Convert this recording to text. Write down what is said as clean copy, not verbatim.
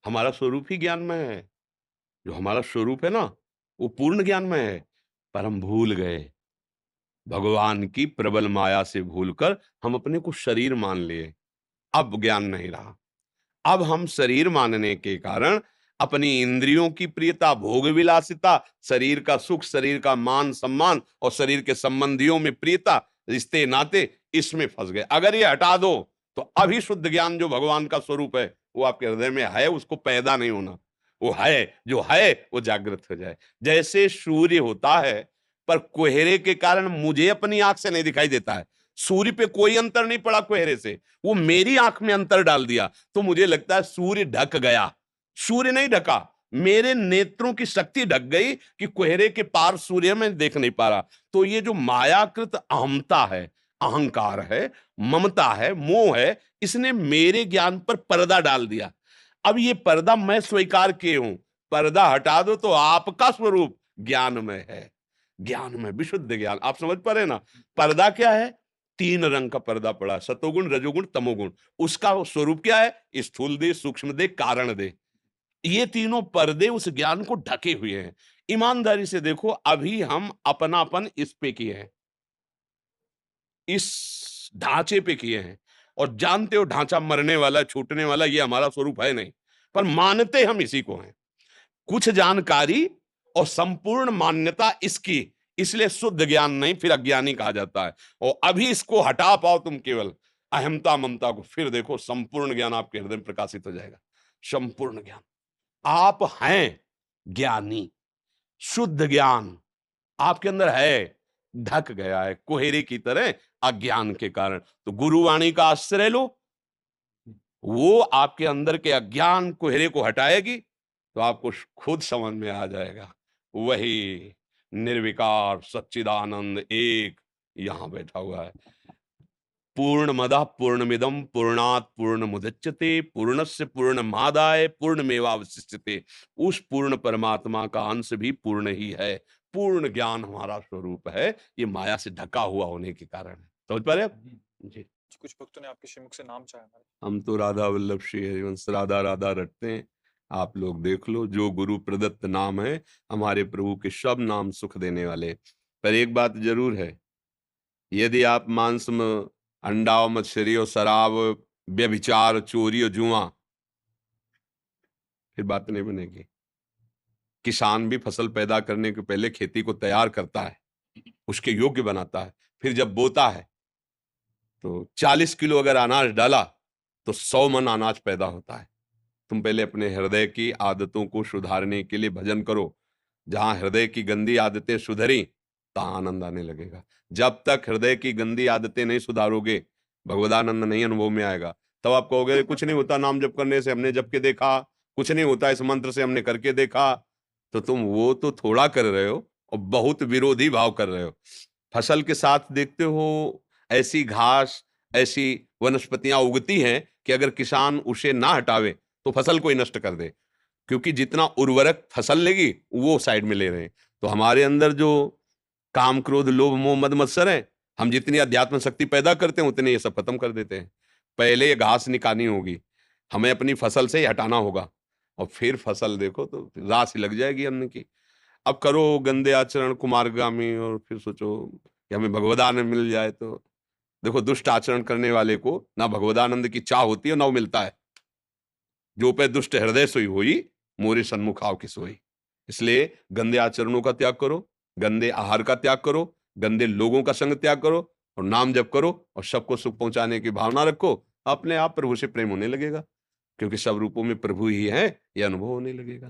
हमारा स्वरूप ही ज्ञानमय है। जो हमारा स्वरूप है ना, वो पूर्ण ज्ञानमय है। पर हम भूल गए, भगवान की प्रबल माया से भूलकर हम अपने को शरीर मान लिए। अब ज्ञान नहीं रहा। अब हम शरीर मानने के कारण अपनी इंद्रियों की प्रियता, भोग विलासिता, शरीर का सुख, शरीर का मान सम्मान और शरीर के संबंधियों में प्रियता, रिश्ते नाते, इसमें फंस गए। अगर ये हटा दो तो अभी शुद्ध ज्ञान जो भगवान का स्वरूप है वो आपके हृदय में है, उसको पैदा नहीं होना। वो है, जो है वो जागृत हो जाए। जैसे सूर्य होता है पर कोहरे के कारण मुझे अपनी आंख से नहीं दिखाई देता है। सूर्य पे कोई अंतर नहीं पड़ा कोहरे से, वो मेरी आंख में अंतर डाल दिया तो मुझे लगता है सूर्य ढक गया। सूर्य नहीं ढका, मेरे नेत्रों की शक्ति ढक गई कि कोहरे के पार सूर्य में देख नहीं पा रहा। तो ये जो मायाकृत अहमता है, अहंकार है, ममता है, मोह है, इसने मेरे ज्ञान पर पर्दा डाल दिया। अब ये पर्दा मैं स्वीकार किए हूं, पर्दा हटा दो तो आपका स्वरूप ज्ञान में है। ज्ञान में विशुद्ध ज्ञान, आप समझ पा रहे ना? पर्दा क्या है? तीन रंग का पर्दा पड़ा, सतोगुण, रजोगुण, तमोगुण। उसका स्वरूप क्या है? स्थूल देह, सूक्ष्म देह, कारण देह। ये तीनों पर्दे उस ज्ञान को ढके हुए हैं। ईमानदारी से देखो, अभी हम अपनापन इस पे किए हैं, इस ढांचे पे किए हैं, और जानते हो ढांचा मरने वाला, छूटने वाला, ये हमारा स्वरूप है नहीं, पर मानते हम इसी को हैं। कुछ जानकारी और संपूर्ण मान्यता इसकी, इसलिए शुद्ध ज्ञान नहीं, फिर अज्ञानी कहा जाता है। और अभी इसको हटा पाओ तुम केवल अहमता ममता को, फिर देखो संपूर्ण ज्ञान आपके हृदय में प्रकाशित हो जाएगा। संपूर्ण ज्ञान, आप हैं ज्ञानी। शुद्ध ज्ञान आपके अंदर है, ढक गया है कोहरे की तरह अज्ञान के कारण। तो गुरुवाणी का आश्रय लो, वो आपके अंदर के अज्ञान कोहरे को हटाएगी, तो आपको खुद समझ में आ जाएगा वही निर्विकार सच्चिदानंद एक यहां बैठा हुआ है। पूर्णमदः पूर्णमिदं पूर्णात् पूर्णमुदच्यते पूर्णस्य पूर्णमादाय पूर्णमेवावशिष्यते। उस पूर्ण परमात्मा का अंश भी पूर्ण ही है। पूर्ण ज्ञान हमारा स्वरूप है, ये माया से ढका हुआ होने के कारण है। समझ पा रहे आप? जी। कुछ भक्तों ने आपके श्रीमुख से नाम चाहा हमारे। हम तो राधा वल्लभ श्री हरिवंश राधा राधा रटते हैं। आप लोग देख लो, जो गुरु प्रदत्त नाम है, हमारे प्रभु के सब नाम सुख देने वाले। पर एक बात जरूर है, यदि आप मांस में अंडा और मछली और शराब, व्यभिचार, चोरी और जुआ, फिर बात नहीं बनेगी। किसान भी फसल पैदा करने के पहले खेती को तैयार करता है, उसके योग्य बनाता है, फिर जब बोता है तो 40 किलो अगर अनाज डाला तो 100 मन अनाज पैदा होता है। तुम पहले अपने हृदय की आदतों को सुधारने के लिए भजन करो। जहां हृदय की गंदी आदतें सुधरी, तहां आनंद आने लगेगा। जब तक हृदय की गंदी आदतें नहीं सुधारोगे, भगवदानंद नहीं अनुभव में आएगा। तब आप कहोगे कुछ नहीं होता नाम जप करने से, हमने जप के देखा, कुछ नहीं होता इस मंत्र से, हमने करके देखा। तो तुम वो तो थोड़ा कर रहे हो और बहुत विरोधी भाव कर रहे हो। फसल के साथ देखते हो, ऐसी घास, ऐसी वनस्पतियां उगती हैं कि अगर किसान उसे ना हटावे तो फसल को ही नष्ट कर दे, क्योंकि जितना उर्वरक फसल लेगी वो साइड में ले रहे हैं। तो हमारे अंदर जो काम, क्रोध, लोभ, मोह, मद, मत्सर है, हम जितनी अध्यात्म शक्ति पैदा करते हैं उतने ये सब खत्म कर देते हैं। पहले ये घास निकालनी होगी, हमें अपनी फसल से ही हटाना होगा, और फिर फसल देखो तो रास ही लग जाएगी अन्न की। अब करो गंदे आचरण, कुमारगामी, और फिर सोचो कि हमें भगवदानंद मिल जाए। तो देखो, दुष्ट आचरण करने वाले को ना भगवदानंद की चाह होती है ना वो मिलता है। जो पे दुष्ट हृदय सोई होई, मोरे सन्मुख आव की सोई। इसलिए गंदे आचरणों का त्याग करो, गंदे आहार का त्याग करो, गंदे लोगों का संग त्याग करो, और नाम जप करो, और सबको सुख पहुंचाने की भावना रखो। अपने आप प्रभु से प्रेम होने लगेगा, क्योंकि सब रूपों में प्रभु ही है, यह अनुभव होने लगेगा।